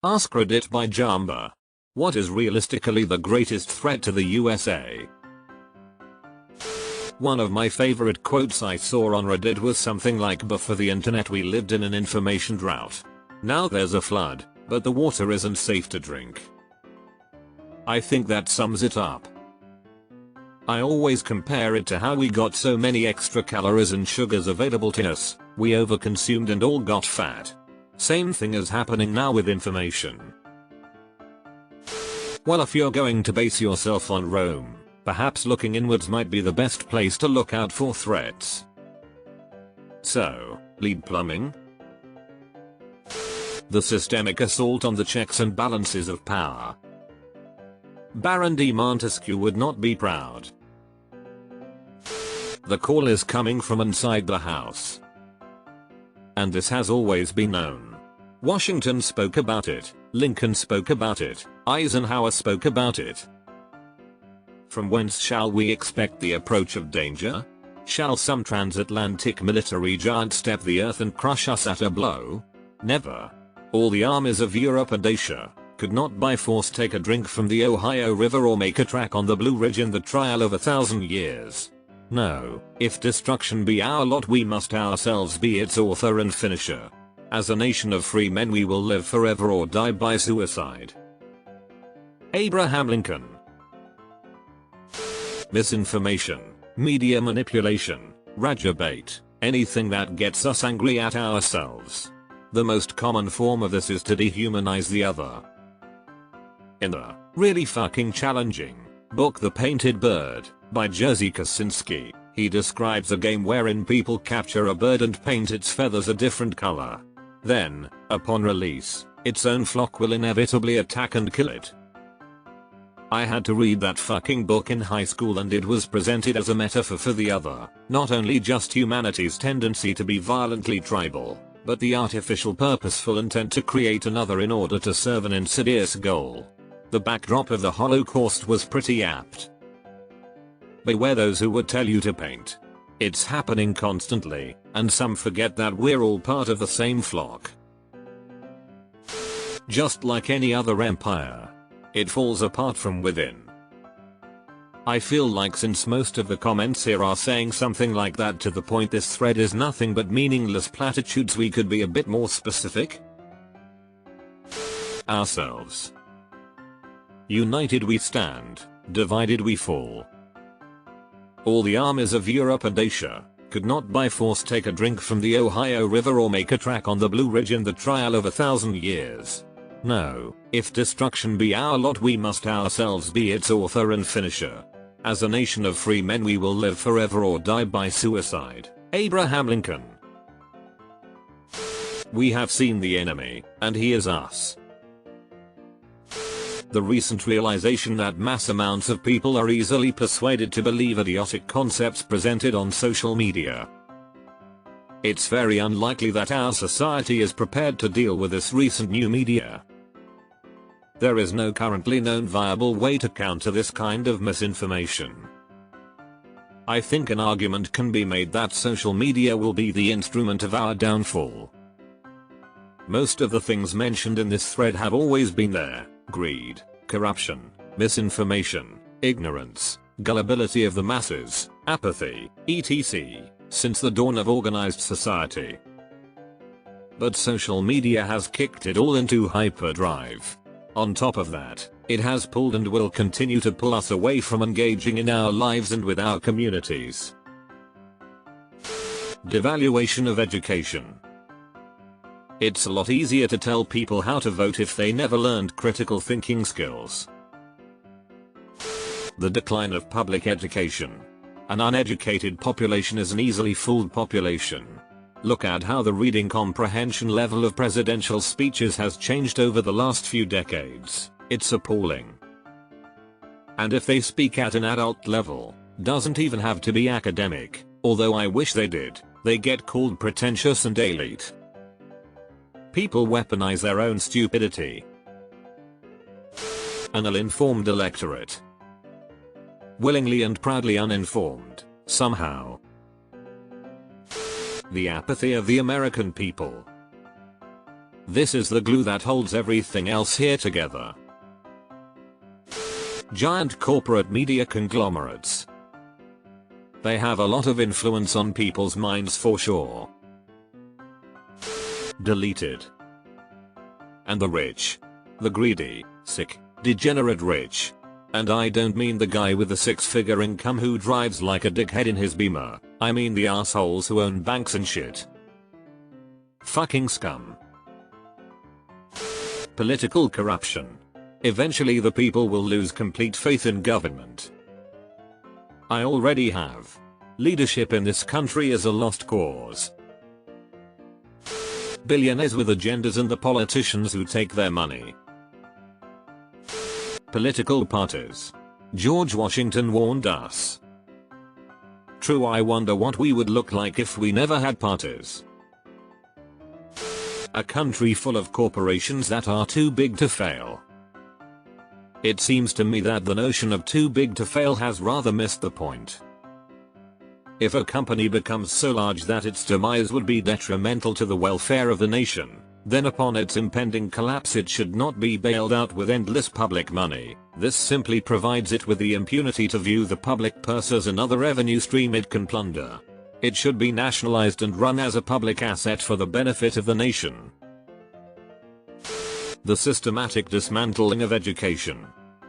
AskReddit by Jamba. What is realistically the greatest threat to the USA? One of my favorite quotes I saw on Reddit was something like, before the internet we lived in an information drought. Now there's a flood, but the water isn't safe to drink. I think that sums it up. I always compare it to how we got so many extra calories and sugars available to us, we overconsumed and all got fat. Same thing is happening now with information. Well, if you're going to base yourself on Rome, perhaps looking inwards might be the best place to look out for threats. So, lead plumbing? The systemic assault on the checks and balances of power. Baron de Montesquieu would not be proud. The call is coming from inside the house. And this has always been known. Washington spoke about it, Lincoln spoke about it, Eisenhower spoke about it. From whence shall we expect the approach of danger? Shall some transatlantic military giant step the earth and crush us at a blow? Never. All the armies of Europe and Asia could not by force take a drink from the Ohio River or make a track on the Blue Ridge in the trial of 1,000 years. No, if destruction be our lot, we must ourselves be its author and finisher. As a nation of free men we will live forever or die by suicide. Abraham Lincoln. Misinformation, media manipulation, Raja bait, anything that gets us angry at ourselves. The most common form of this is to dehumanize the other. In the really fucking challenging book The Painted Bird by Jerzy Kosinski, he describes a game wherein people capture a bird and paint its feathers a different color. Then, upon release, its own flock will inevitably attack and kill it. I had to read that fucking book in high school and it was presented as a metaphor for the other, not only just humanity's tendency to be violently tribal, but the artificial purposeful intent to create another in order to serve an insidious goal. The backdrop of the Holocaust was pretty apt. Beware those who would tell you to paint. It's happening constantly, and some forget that we're all part of the same flock. Just like any other empire, it falls apart from within. I feel like since most of the comments here are saying something like that, to the point this thread is nothing but meaningless platitudes, we could be a bit more specific. Ourselves. United we stand, divided we fall. All the armies of Europe and Asia could not by force take a drink from the Ohio River or make a track on the Blue Ridge in the trial of 1,000 years. No, if destruction be our lot we must ourselves be its author and finisher. As a nation of free men we will live forever or die by suicide. Abraham Lincoln. We have seen the enemy, and he is us. The recent realization that mass amounts of people are easily persuaded to believe idiotic concepts presented on social media. It's very unlikely that our society is prepared to deal with this recent new media. There is no currently known viable way to counter this kind of misinformation. I think an argument can be made that social media will be the instrument of our downfall. Most of the things mentioned in this thread have always been there: greed, corruption, misinformation, ignorance, gullibility of the masses, apathy, etc., since the dawn of organized society. But social media has kicked it all into hyperdrive. On top of that, it has pulled and will continue to pull us away from engaging in our lives and with our communities. Devaluation of education. It's a lot easier to tell people how to vote if they never learned critical thinking skills. The decline of public education. An uneducated population is an easily fooled population. Look at how the reading comprehension level of presidential speeches has changed over the last few decades. It's appalling. And if they speak at an adult level, doesn't even have to be academic, although I wish they did, they get called pretentious and elite. People weaponize their own stupidity. An ill-informed electorate. Willingly and proudly uninformed, somehow. The apathy of the American people. This is the glue that holds everything else here together. Giant corporate media conglomerates. They have a lot of influence on people's minds for sure. Deleted. And the rich. The greedy, sick, degenerate rich. And I don't mean the guy with the 6-figure income who drives like a dickhead in his Beamer, I mean the assholes who own banks and shit. Fucking scum. Political corruption. Eventually the people will lose complete faith in government. I already have. Leadership in this country is a lost cause. Billionaires with agendas and the politicians who take their money. Political parties. George Washington warned us. True, I wonder what we would look like if we never had parties. A country full of corporations that are too big to fail. It seems to me that the notion of too big to fail has rather missed the point. If a company becomes so large that its demise would be detrimental to the welfare of the nation, then upon its impending collapse it should not be bailed out with endless public money. This simply provides it with the impunity to view the public purse as another revenue stream it can plunder. It should be nationalized and run as a public asset for the benefit of the nation. The systematic dismantling of education.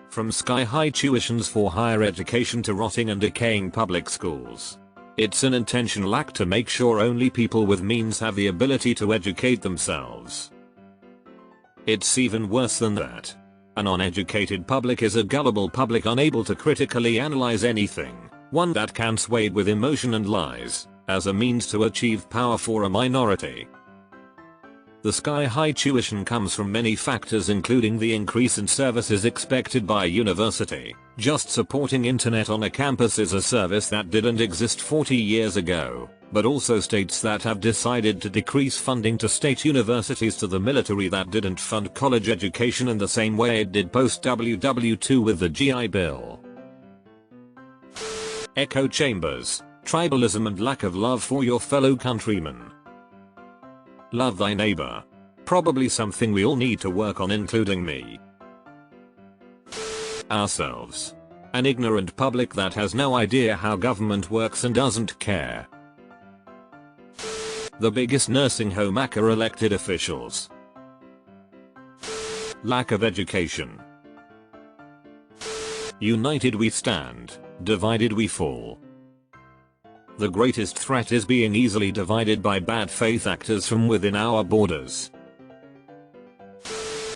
From sky-high tuitions for higher education to rotting and decaying public schools. It's an intentional act to make sure only people with means have the ability to educate themselves. It's even worse than that. An uneducated public is a gullible public unable to critically analyze anything, one that can sway with emotion and lies, as a means to achieve power for a minority. The sky-high tuition comes from many factors, including the increase in services expected by a university. Just supporting internet on a campus is a service that didn't exist 40 years ago, but also states that have decided to decrease funding to state universities, to the military that didn't fund college education in the same way it did post WW2 with the GI Bill. Echo chambers, tribalism and lack of love for your fellow countrymen. Love thy neighbor. Probably something we all need to work on, including me. Ourselves. An ignorant public that has no idea how government works and doesn't care. The biggest nursing home are elected officials. Lack of education. United we stand, divided we fall. The greatest threat is being easily divided by bad faith actors from within our borders.